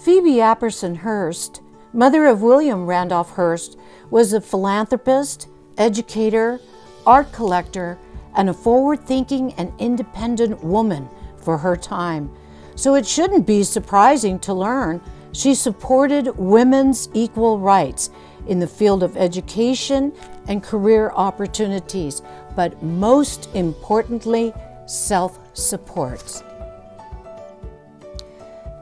Phoebe Apperson Hearst, mother of William Randolph Hearst, was a philanthropist, educator, art collector, and a forward-thinking and independent woman for her time. So it shouldn't be surprising to learn she supported women's equal rights in the field of education and career opportunities, but most importantly, self-support.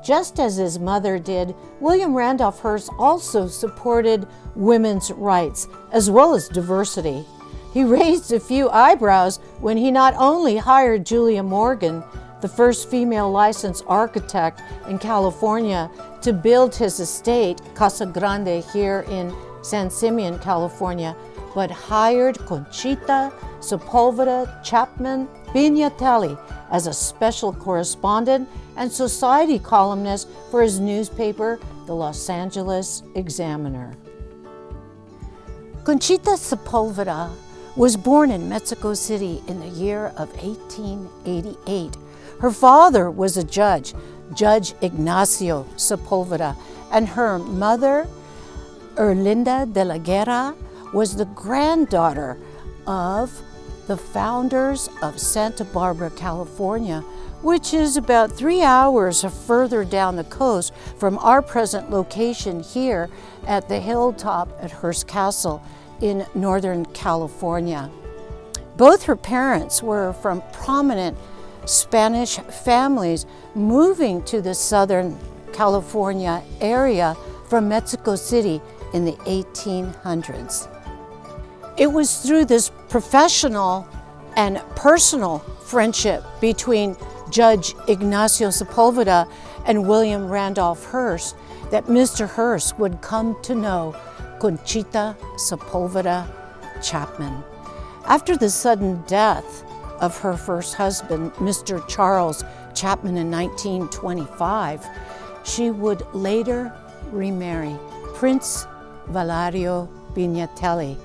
Just as his mother did, William Randolph Hearst also supported women's rights as well as diversity. He raised a few eyebrows when he not only hired Julia Morgan, the first female licensed architect in California, to build his estate, Casa Grande, here in San Simeon, California, but hired Conchita Sepulveda Chapman Pignatelli as a special correspondent and society columnist for his newspaper, the Los Angeles Examiner. Conchita Sepulveda was born in Mexico City in the year of 1888. Her father was a judge, Judge Ignacio Sepulveda, and her mother, Erlinda de la Guerra, was the granddaughter of the founders of Santa Barbara, California, which is about 3 hours further down the coast from our present location here at the hilltop at Hearst Castle in Northern California. Both her parents were from prominent Spanish families moving to the Southern California area from Mexico City in the 1800s. It was through this professional and personal friendship between Judge Ignacio Sepulveda and William Randolph Hearst that Mr. Hearst would come to know Conchita Sepulveda Chapman. After the sudden death of her first husband, Mr. Charles Chapman, in 1925, she would later remarry Prince Valerio Pignatelli,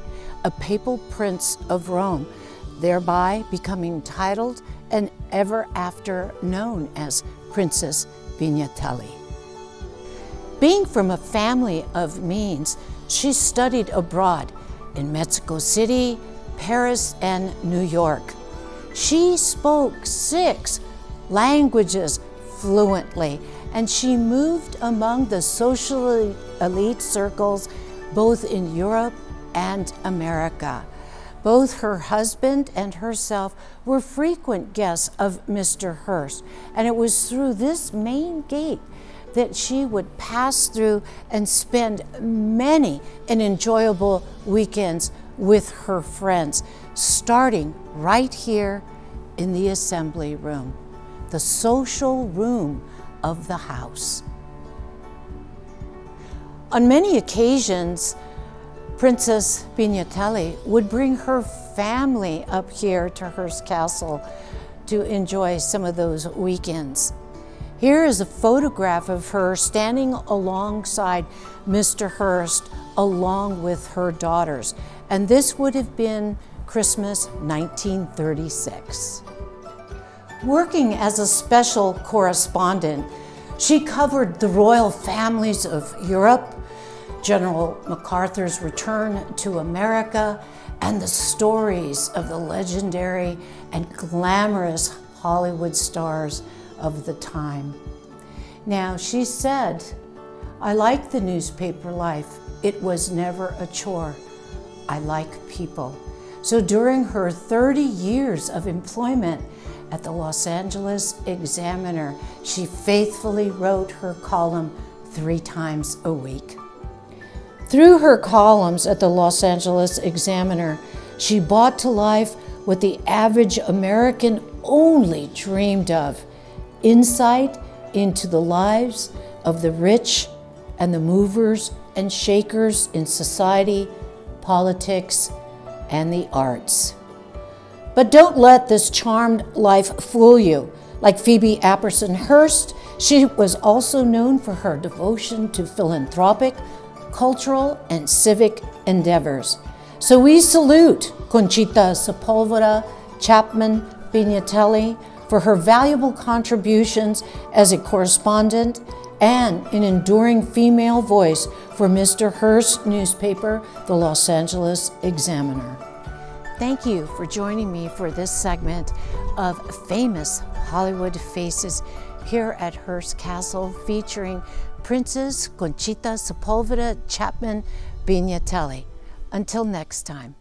a papal prince of Rome, thereby becoming titled and ever after known as Princess Pignatelli. Being from a family of means, she studied abroad in Mexico City, Paris, and New York. She spoke 6 languages fluently, and she moved among the socially elite circles both in Europe and America. Both her husband and herself were frequent guests of Mr. Hearst, and it was through this main gate that she would pass through and spend many and enjoyable weekends with her friends, starting right here in the assembly room, the social room of the house. On many occasions, Princess Pignatelli would bring her family up here to Hearst Castle to enjoy some of those weekends. Here is a photograph of her standing alongside Mr. Hearst along with her daughters, and this would have been Christmas 1936. Working as a special correspondent, she covered the royal families of Europe, General MacArthur's return to America, and the stories of the legendary and glamorous Hollywood stars of the time. Now, she said, "I like the newspaper life. It was never a chore. I like people." So during her 30 years of employment at the Los Angeles Examiner, she faithfully wrote her column 3 times a week. Through her columns at the Los Angeles Examiner, she brought to life what the average American only dreamed of: insight into the lives of the rich and the movers and shakers in society, politics, and the arts. But don't let this charmed life fool you. Like Phoebe Apperson Hearst, she was also known for her devotion to philanthropic, cultural, and civic endeavors. So we salute Conchita Sepulveda Chapman Pignatelli for her valuable contributions as a correspondent and an enduring female voice for Mr. Hearst's newspaper, the Los Angeles Examiner. Thank you for joining me for this segment of Famous Hollywood Faces here at Hearst Castle, featuring Princess Conchita Sepulveda Chapman Pignatelli. Until next time.